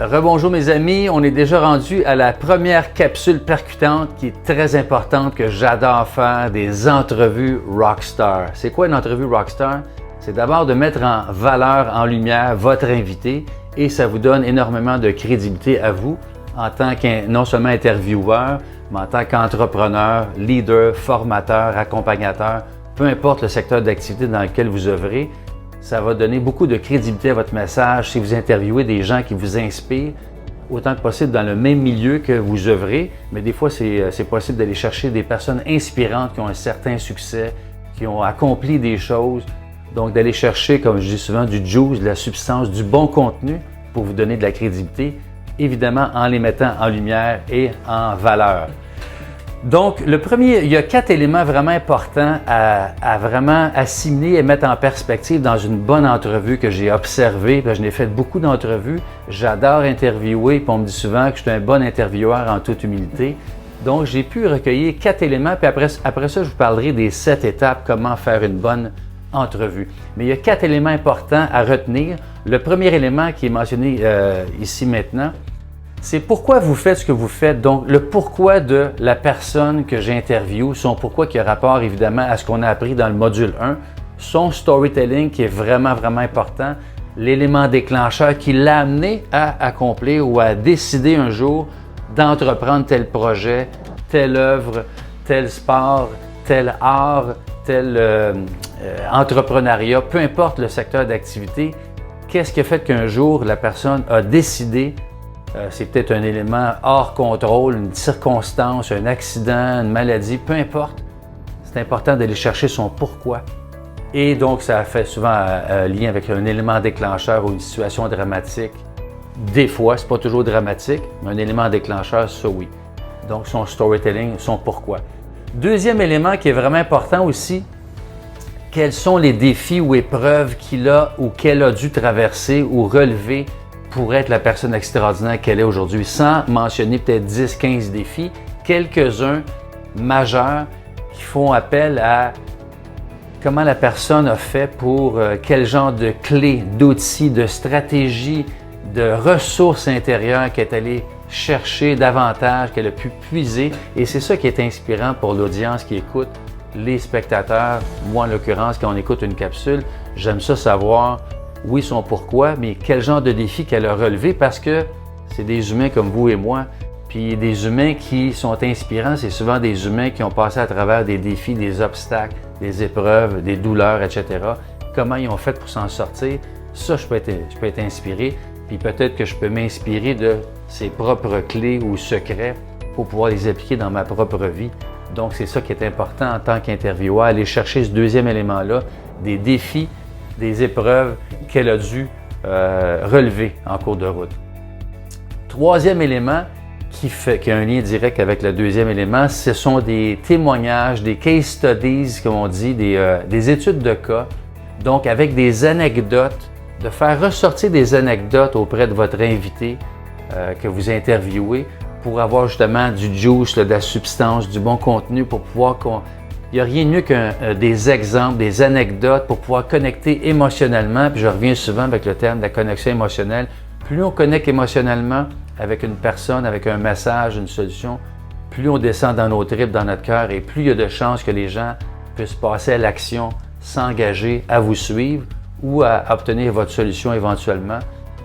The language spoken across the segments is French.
Rebonjour mes amis, on est déjà rendu à la première capsule percutante qui est très importante, que j'adore faire, des entrevues rockstar. C'est quoi une entrevue rockstar? C'est d'abord de mettre en valeur, en lumière votre invité et ça vous donne énormément de crédibilité à vous en tant que non seulement intervieweur, mais en tant qu'entrepreneur, leader, formateur, accompagnateur, peu importe le secteur d'activité dans lequel vous œuvrez. Ça va donner beaucoup de crédibilité à votre message si vous interviewez des gens qui vous inspirent, autant que possible dans le même milieu que vous œuvrez. Mais des fois, c'est possible d'aller chercher des personnes inspirantes qui ont un certain succès, qui ont accompli des choses. Donc, d'aller chercher, comme je dis souvent, du juice, de la substance, du bon contenu pour vous donner de la crédibilité, évidemment en les mettant en lumière et en valeur. Donc, le premier, il y a 4 éléments vraiment importants à vraiment assimiler et mettre en perspective dans une bonne entrevue que j'ai observée. Je n'ai fait beaucoup d'entrevues. J'adore interviewer, puis on me dit souvent que je suis un bon intervieweur en toute humilité. Donc, j'ai pu recueillir 4 éléments, puis après ça, je vous parlerai des 7 étapes, comment faire une bonne entrevue. Mais il y a 4 éléments importants à retenir. Le premier élément qui est mentionné ici maintenant, c'est pourquoi vous faites ce que vous faites. Donc, le pourquoi de la personne que j'interviewe, son pourquoi qui a rapport évidemment à ce qu'on a appris dans le module 1, son storytelling qui est vraiment, vraiment important, l'élément déclencheur qui l'a amené à accomplir ou à décider un jour d'entreprendre tel projet, telle œuvre, tel sport, tel art, tel entrepreneuriat, peu importe le secteur d'activité. Qu'est-ce qui a fait qu'un jour la personne a décidé? C'est peut-être un élément hors contrôle, une circonstance, un accident, une maladie, peu importe. C'est important d'aller chercher son pourquoi. Et donc, ça fait souvent lien avec un élément déclencheur ou une situation dramatique. Des fois, c'est pas toujours dramatique, mais un élément déclencheur, ça oui. Donc, son storytelling, son pourquoi. Deuxième élément qui est vraiment important aussi, quels sont les défis ou épreuves qu'il a ou qu'elle a dû traverser ou relever pour être la personne extraordinaire qu'elle est aujourd'hui, sans mentionner peut-être 10, 15 défis, quelques-uns majeurs qui font appel à comment la personne a fait pour quel genre de clés, d'outils, de stratégies, de ressources intérieures qu'elle est allée chercher davantage, qu'elle a pu puiser. Et c'est ça qui est inspirant pour l'audience qui écoute, les spectateurs, moi en l'occurrence, quand on écoute une capsule, j'aime ça savoir oui, son pourquoi, mais quel genre de défi qu'elle a relevé parce que c'est des humains comme vous et moi. Puis des humains qui sont inspirants, c'est souvent des humains qui ont passé à travers des défis, des obstacles, des épreuves, des douleurs, etc. Comment ils ont fait pour s'en sortir? Ça, je peux être inspiré. Puis peut-être que je peux m'inspirer de ses propres clés ou secrets pour pouvoir les appliquer dans ma propre vie. Donc, c'est ça qui est important en tant qu'intervieweur, aller chercher ce deuxième élément-là, des défis, des épreuves qu'elle a dû relever en cours de route. Troisième élément qui a un lien direct avec le deuxième élément, ce sont des témoignages, des case studies, comme on dit, des études de cas, donc avec des anecdotes, de faire ressortir des anecdotes auprès de votre invité que vous interviewez pour avoir justement du juice, de la substance, du bon contenu pour pouvoir il n'y a rien de mieux que des exemples, des anecdotes pour pouvoir connecter émotionnellement. Puis je reviens souvent avec le terme de la connexion émotionnelle. Plus on connecte émotionnellement avec une personne, avec un message, une solution, plus on descend dans nos tripes, dans notre cœur et plus il y a de chances que les gens puissent passer à l'action, s'engager à vous suivre ou à obtenir votre solution éventuellement.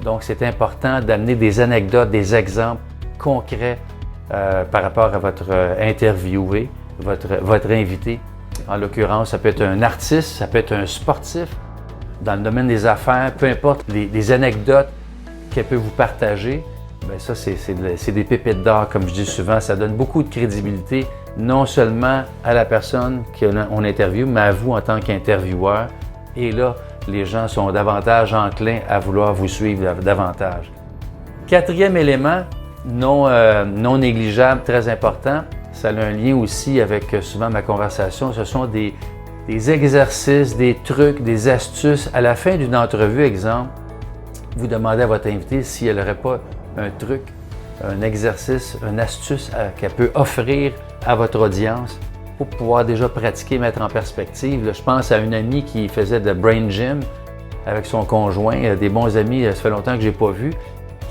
Donc, c'est important d'amener des anecdotes, des exemples concrets par rapport à votre interviewé. Votre invité. En l'occurrence, ça peut être un artiste, ça peut être un sportif dans le domaine des affaires, peu importe les anecdotes qu'elle peut vous partager. Bien, ça, c'est des pépites d'or, comme je dis souvent. Ça donne beaucoup de crédibilité, non seulement à la personne qu'on interviewe, mais à vous en tant qu'intervieweur. Et là, les gens sont davantage enclins à vouloir vous suivre davantage. Quatrième élément, non négligeable, très important, ça a un lien aussi avec souvent ma conversation. Ce sont des exercices, des trucs, des astuces. À la fin d'une entrevue, exemple, vous demandez à votre invité si elle n'aurait pas un truc, un exercice, une astuce qu'elle peut offrir à votre audience pour pouvoir déjà pratiquer, mettre en perspective. Là, je pense à une amie qui faisait de brain gym avec son conjoint, des bons amis, ça fait longtemps que je n'ai pas vu,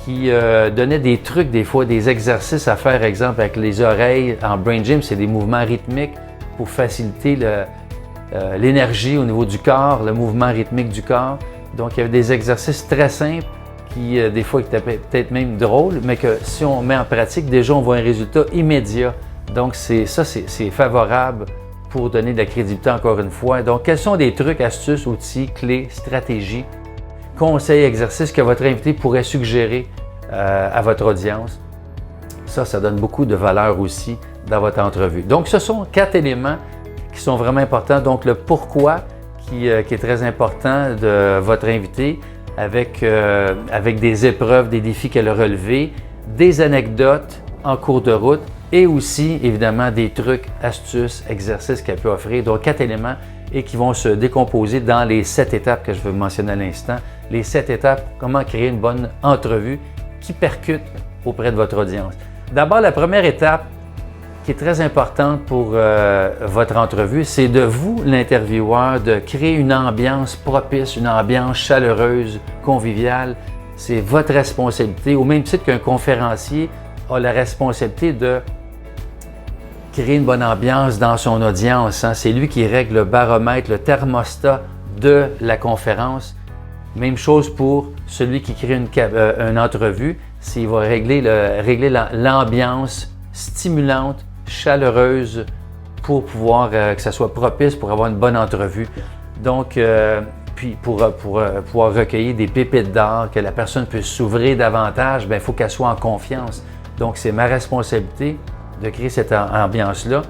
qui donnait des trucs, des fois, des exercices à faire, exemple, avec les oreilles. En Brain Gym, c'est des mouvements rythmiques pour faciliter l'énergie au niveau du corps, le mouvement rythmique du corps. Donc, il y avait des exercices très simples qui, des fois, étaient peut-être même drôles, mais que si on met en pratique, déjà, on voit un résultat immédiat. Donc, c'est favorable pour donner de la crédibilité encore une fois. Donc, quels sont des trucs, astuces, outils, clés, stratégies, conseils, exercices que votre invité pourrait suggérer à votre audience? Ça donne beaucoup de valeur aussi dans votre entrevue. Donc, ce sont 4 éléments qui sont vraiment importants. Donc, le pourquoi qui est très important de votre invité avec des épreuves, des défis qu'elle a relevés, des anecdotes en cours de route et aussi, évidemment, des trucs, astuces, exercices qu'elle peut offrir. Donc, 4 éléments et qui vont se décomposer dans les 7 étapes que je vais mentionner à l'instant. Les 7 étapes, comment créer une bonne entrevue qui percute auprès de votre audience. D'abord, la première étape qui est très importante pour votre entrevue, c'est de vous, l'intervieweur, de créer une ambiance propice, une ambiance chaleureuse, conviviale. C'est votre responsabilité, au même titre qu'un conférencier a la responsabilité de créer une bonne ambiance dans son audience. C'est lui qui règle le baromètre, le thermostat de la conférence. Même chose pour celui qui crée une entrevue, s'il va régler l'ambiance stimulante, chaleureuse pour pouvoir que ça soit propice pour avoir une bonne entrevue. Donc, puis pour pouvoir recueillir des pépites d'or, que la personne puisse s'ouvrir davantage, il faut qu'elle soit en confiance. Donc, c'est ma responsabilité de créer cette ambiance-là.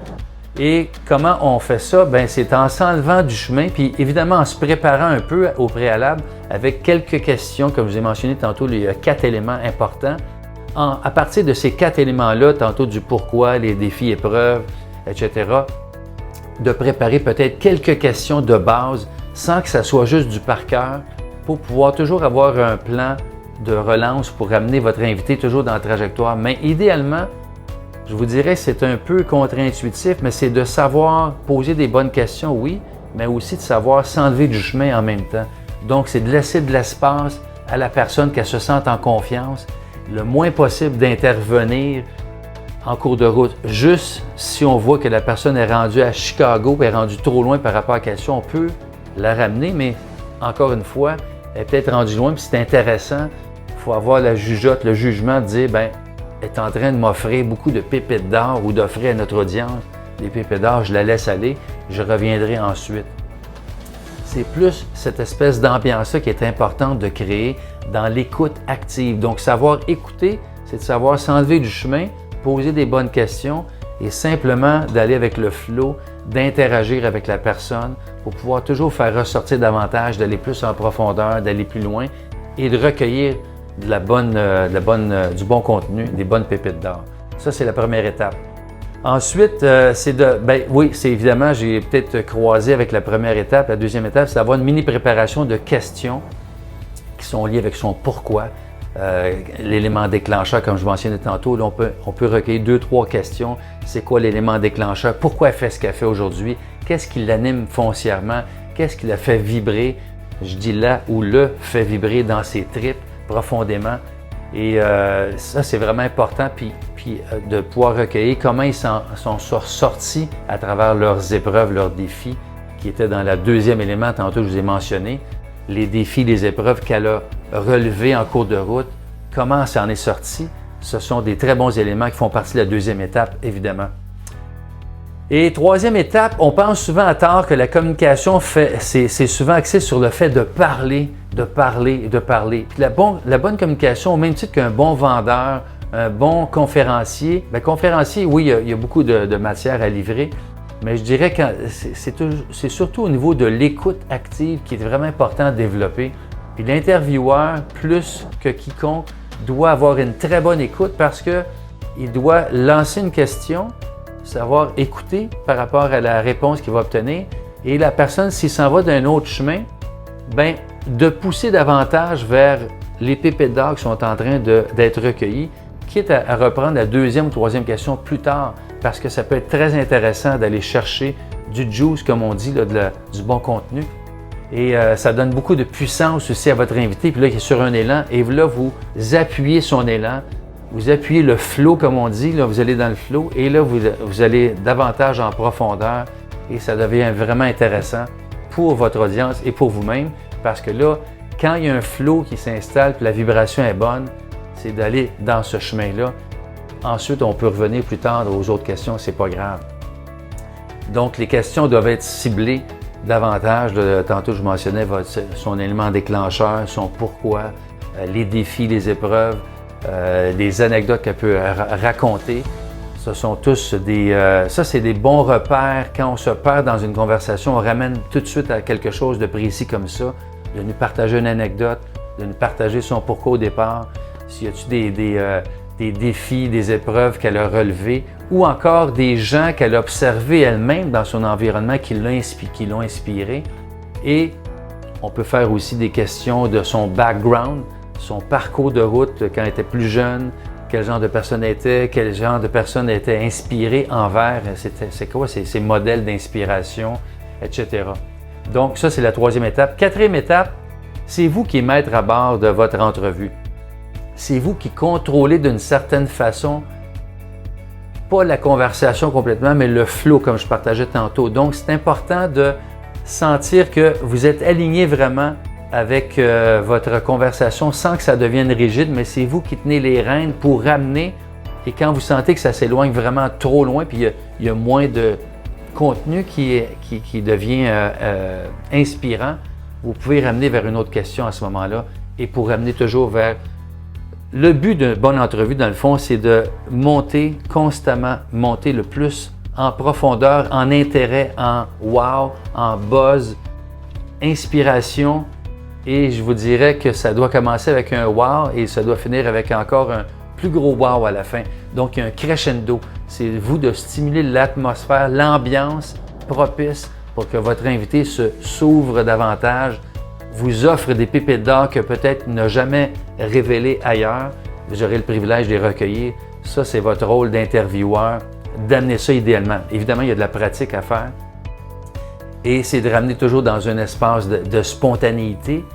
Et comment on fait ça? C'est en s'enlevant du chemin, puis évidemment en se préparant un peu au préalable avec quelques questions, comme je vous ai mentionné tantôt, il y a 4 éléments importants. À partir de ces 4 éléments-là, tantôt du pourquoi, les défis, épreuves, etc., de préparer peut-être quelques questions de base sans que ça soit juste du par cœur pour pouvoir toujours avoir un plan de relance pour amener votre invité toujours dans la trajectoire. Mais idéalement, je vous dirais, c'est un peu contre-intuitif, mais c'est de savoir poser des bonnes questions, oui, mais aussi de savoir s'enlever du chemin en même temps. Donc, c'est de laisser de l'espace à la personne qu'elle se sente en confiance, le moins possible d'intervenir en cours de route. Juste si on voit que la personne est rendue à Chicago et est rendue trop loin par rapport à la question, on peut la ramener, mais encore une fois, elle est peut-être rendue loin, puis c'est intéressant. Il faut avoir la jugeote, le jugement de dire, elle est en train de m'offrir beaucoup de pépites d'or ou d'offrir à notre audience des pépites d'or, je la laisse aller, je reviendrai ensuite. C'est plus cette espèce d'ambiance-là qui est importante de créer dans l'écoute active. Donc, savoir écouter, c'est de savoir s'enlever du chemin, poser des bonnes questions et simplement d'aller avec le flow, d'interagir avec la personne pour pouvoir toujours faire ressortir davantage, d'aller plus en profondeur, d'aller plus loin et de recueillir du bon contenu, des bonnes pépites d'or. Ça, c'est la première étape. Ensuite, c'est évidemment, j'ai peut-être croisé avec la première étape. La deuxième étape, c'est d'avoir une mini-préparation de questions qui sont liées avec son pourquoi. L'élément déclencheur, comme je mentionnais tantôt, là, on peut recueillir 2-3 questions. C'est quoi l'élément déclencheur? Pourquoi elle fait ce qu'elle fait aujourd'hui? Qu'est-ce qui l'anime foncièrement? Qu'est-ce qui la fait vibrer? Je dis là ou le fait vibrer dans ses tripes profondément. Et ça, c'est vraiment important. Puis de pouvoir recueillir comment ils sont sortis à travers leurs épreuves, leurs défis, qui étaient dans le deuxième élément, tantôt je vous ai mentionné. Les défis, les épreuves qu'elle a relevées en cours de route, comment elle s'en est sortie. Ce sont des très bons éléments qui font partie de la deuxième étape, évidemment. Et troisième étape, on pense souvent à tort que la communication, c'est souvent axé sur le fait de parler, de parler, de parler. Puis la bonne communication, au même titre qu'un bon vendeur, un bon conférencier, conférencier, oui, il y a beaucoup de matière à livrer, mais je dirais que c'est surtout au niveau de l'écoute active qui est vraiment important à développer. Puis l'intervieweur, plus que quiconque, doit avoir une très bonne écoute parce qu'il doit lancer une question, savoir écouter par rapport à la réponse qu'il va obtenir et la personne, s'il s'en va d'un autre chemin, de pousser davantage vers les pépites d'or qui sont en train d'être recueillies, quitte à reprendre la deuxième ou troisième question plus tard, parce que ça peut être très intéressant d'aller chercher du juice, comme on dit, du bon contenu. Et ça donne beaucoup de puissance aussi à votre invité. Puis là, il est sur un élan. Et là, vous appuyez son élan. Vous appuyez le flow, comme on dit. Là, vous allez dans le flow. Et là, vous allez davantage en profondeur. Et ça devient vraiment intéressant pour votre audience et pour vous-même. Parce que là, quand il y a un flow qui s'installe et la vibration est bonne, c'est d'aller dans ce chemin-là. Ensuite, on peut revenir plus tard aux autres questions. C'est pas grave. Donc, les questions doivent être ciblées davantage. Tantôt, je mentionnais son élément déclencheur, son pourquoi, les défis, les épreuves, les anecdotes qu'elle peut raconter. Ce sont tous ça, c'est des bons repères. Quand on se perd dans une conversation, on ramène tout de suite à quelque chose de précis comme ça, de nous partager une anecdote, de nous partager son pourquoi au départ. S'il y a-t-il des défis, des épreuves qu'elle a relevées, ou encore des gens qu'elle a observés elle-même dans son environnement qui l'ont inspiré. Et on peut faire aussi des questions de son background, son parcours de route quand elle était plus jeune, quel genre de personne était, quel genre de personne était inspirée envers, c'est quoi ces modèles d'inspiration, etc. Donc ça, c'est la troisième étape. Quatrième étape, c'est vous qui êtes maître à bord de votre entrevue. C'est vous qui contrôlez d'une certaine façon, pas la conversation complètement, mais le flow, comme je partageais tantôt. Donc, c'est important de sentir que vous êtes aligné vraiment avec votre conversation sans que ça devienne rigide, mais c'est vous qui tenez les rênes pour ramener. Et quand vous sentez que ça s'éloigne vraiment trop loin, puis il y a moins de contenu qui devient inspirant, vous pouvez ramener vers une autre question à ce moment-là et pour ramener toujours vers... Le but d'une bonne entrevue, dans le fond, c'est de monter constamment, monter le plus en profondeur, en intérêt, en wow, en buzz, inspiration. Et je vous dirais que ça doit commencer avec un wow et ça doit finir avec encore un plus gros wow à la fin. Donc, il y a un crescendo. C'est vous de stimuler l'atmosphère, l'ambiance propice pour que votre invité s'ouvre davantage, vous offre des pépites d'or que peut-être il n'a jamais révélées ailleurs. J'aurai le privilège de les recueillir. Ça, c'est votre rôle d'intervieweur, d'amener ça idéalement. Évidemment, il y a de la pratique à faire. Et c'est de ramener toujours dans un espace de spontanéité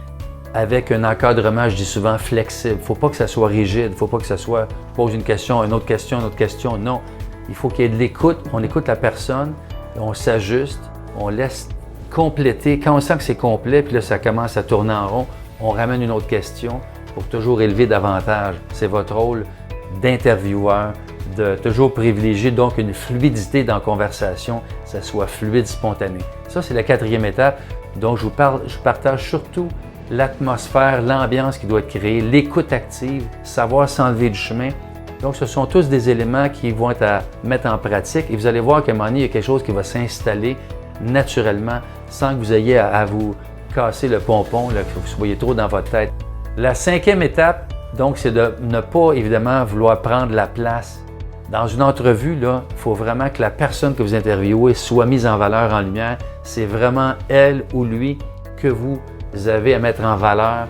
avec un encadrement, je dis souvent, flexible. Il ne faut pas que ça soit rigide. Il ne faut pas que ça soit pose une question, une autre question, une autre question. Non. Il faut qu'il y ait de l'écoute. On écoute la personne, on s'ajuste, on laisse compléter. Quand on sent que c'est complet, puis là, ça commence à tourner en rond, on ramène une autre question pour toujours élever davantage. C'est votre rôle d'intervieweur, de toujours privilégier donc une fluidité dans la conversation, que ça soit fluide, spontané. Ça, c'est la quatrième étape. Donc, je partage surtout l'atmosphère, l'ambiance qui doit être créée, l'écoute active, savoir s'enlever du chemin. Donc, ce sont tous des éléments qui vont être à mettre en pratique et vous allez voir qu'à un moment donné, il y a quelque chose qui va s'installer naturellement sans que vous ayez à vous casser le pompon, là, que vous soyez trop dans votre tête. La cinquième étape, donc, c'est de ne pas, évidemment, vouloir prendre la place. Dans une entrevue, là, il faut vraiment que la personne que vous interviewez soit mise en valeur, en lumière. C'est vraiment elle ou lui que vous avez à mettre en valeur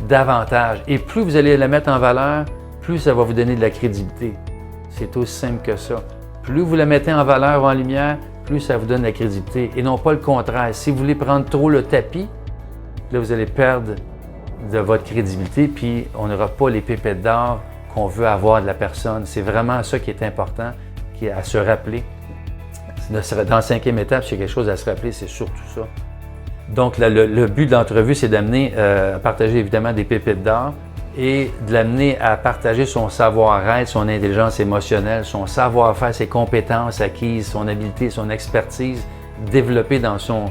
davantage. Et plus vous allez la mettre en valeur, plus ça va vous donner de la crédibilité. C'est aussi simple que ça. Plus vous la mettez en valeur ou en lumière, plus ça vous donne de la crédibilité. Et non pas le contraire. Si vous voulez prendre trop le tapis, là, vous allez perdre de votre crédibilité, puis on n'aura pas les pépites d'or qu'on veut avoir de la personne. C'est vraiment ça qui est important, qui est à se rappeler. Dans la cinquième étape, s'il y a quelque chose à se rappeler, c'est surtout ça. Donc, le but de l'entrevue, c'est d'amener à partager évidemment des pépites d'or et de l'amener à partager son savoir-être, son intelligence émotionnelle, son savoir-faire, ses compétences acquises, son habileté, son expertise développée dans son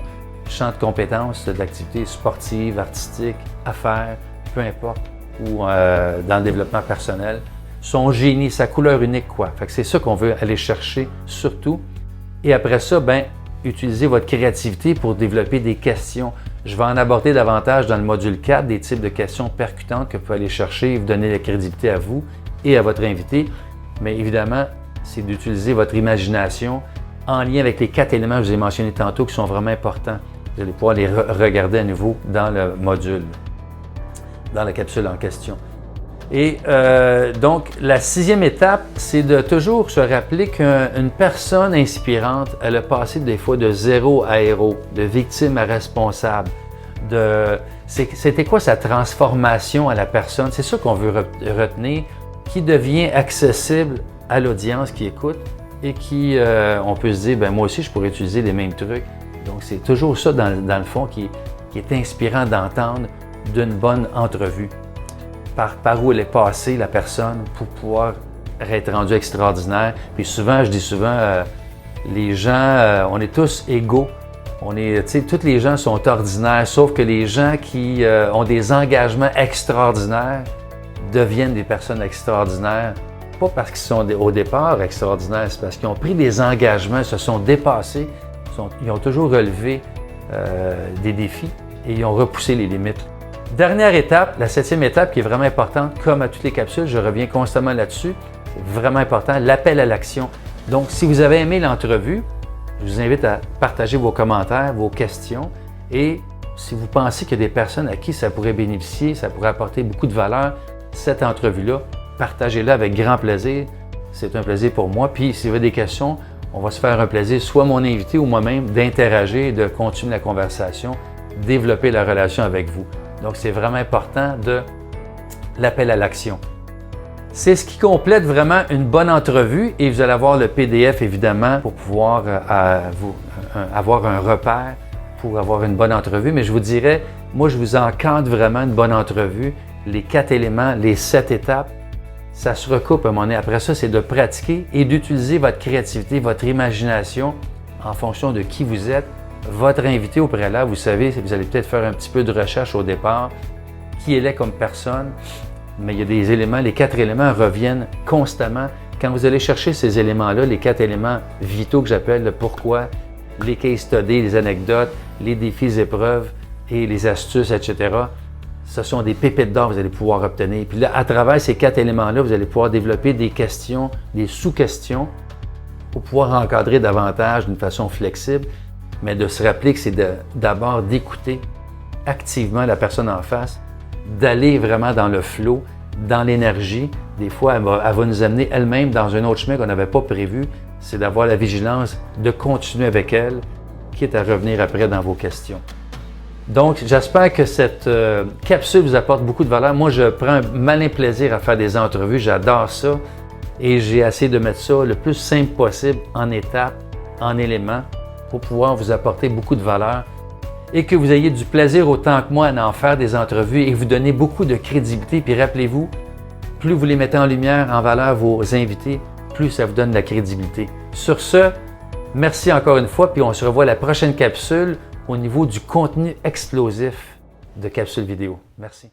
champ de compétences, de l'activité sportive, artistique, affaires, peu importe, ou dans le développement personnel. Son génie, sa couleur unique, quoi. Fait que c'est ça qu'on veut aller chercher surtout. Et après ça, ben, utilisez votre créativité pour développer des questions. Je vais en aborder davantage dans le module 4, des types de questions percutantes que vous pouvez aller chercher et vous donner la crédibilité à vous et à votre invité. Mais évidemment, c'est d'utiliser votre imagination en lien avec les 4 éléments que je vous ai mentionnés tantôt qui sont vraiment importants. Vous allez pouvoir les regarder à nouveau dans le module, dans la capsule en question. Et donc, la 6e étape, c'est de toujours se rappeler qu'une personne inspirante, elle a passé des fois de zéro à héros, de victime à responsable. c'était quoi sa transformation à la personne. C'est ça qu'on veut retenir, qui devient accessible à l'audience qui écoute et qui, on peut se dire, ben moi aussi, je pourrais utiliser les mêmes trucs. Donc, c'est toujours ça, dans le fond, qui est inspirant d'entendre d'une bonne entrevue. Par où elle est passée, la personne, pour pouvoir être rendue extraordinaire. Puis souvent, je dis souvent, les gens, on est tous égaux. Tous les gens sont ordinaires, sauf que les gens qui ont des engagements extraordinaires deviennent des personnes extraordinaires. Pas parce qu'ils sont au départ extraordinaires, c'est parce qu'ils ont pris des engagements, se sont dépassés, ils ont toujours relevé des défis et ils ont repoussé les limites. Dernière étape, la 7e étape qui est vraiment importante, comme à toutes les capsules, je reviens constamment là-dessus, c'est vraiment important, l'appel à l'action. Donc, si vous avez aimé l'entrevue, je vous invite à partager vos commentaires, vos questions et si vous pensez qu'il y a des personnes à qui ça pourrait bénéficier, ça pourrait apporter beaucoup de valeur, cette entrevue-là, partagez-la avec grand plaisir. C'est un plaisir pour moi. Puis, si vous avez des questions, on va se faire un plaisir, soit mon invité ou moi-même, d'interagir, de continuer la conversation, développer la relation avec vous. Donc, c'est vraiment important de l'appel à l'action. C'est ce qui complète vraiment une bonne entrevue et vous allez avoir le PDF évidemment pour pouvoir avoir un repère pour avoir une bonne entrevue. Mais je vous dirais, moi je vous encadre vraiment une bonne entrevue. Les 4 éléments, les 7 étapes, ça se recoupe à un moment donné. Après ça, c'est de pratiquer et d'utiliser votre créativité, votre imagination en fonction de qui vous êtes. Votre invité au préalable, vous savez, vous allez peut-être faire un petit peu de recherche au départ, qui elle est comme personne. Mais il y a des éléments, les 4 éléments reviennent constamment. Quand vous allez chercher ces éléments-là, les 4 éléments vitaux que j'appelle le pourquoi, les case studies, les anecdotes, les défis, épreuves et les astuces, etc., ce sont des pépites d'or que vous allez pouvoir obtenir. Puis là, à travers ces 4 éléments-là, vous allez pouvoir développer des questions, des sous-questions pour pouvoir encadrer davantage d'une façon flexible, mais de se rappeler que c'est d'abord d'écouter activement la personne en face, d'aller vraiment dans le flow, dans l'énergie. Des fois, elle va nous amener elle-même dans un autre chemin qu'on n'avait pas prévu. C'est d'avoir la vigilance, de continuer avec elle, quitte à revenir après dans vos questions. Donc, j'espère que cette capsule vous apporte beaucoup de valeur. Moi, je prends un malin plaisir à faire des entrevues. J'adore ça. Et j'ai essayé de mettre ça le plus simple possible, en étapes, en éléments, pour pouvoir vous apporter beaucoup de valeur et que vous ayez du plaisir autant que moi à en faire des entrevues et vous donner beaucoup de crédibilité. Puis rappelez-vous, plus vous les mettez en lumière, en valeur, vos invités, plus ça vous donne de la crédibilité. Sur ce, merci encore une fois, puis on se revoit à la prochaine capsule au niveau du contenu explosif de capsule vidéo. Merci.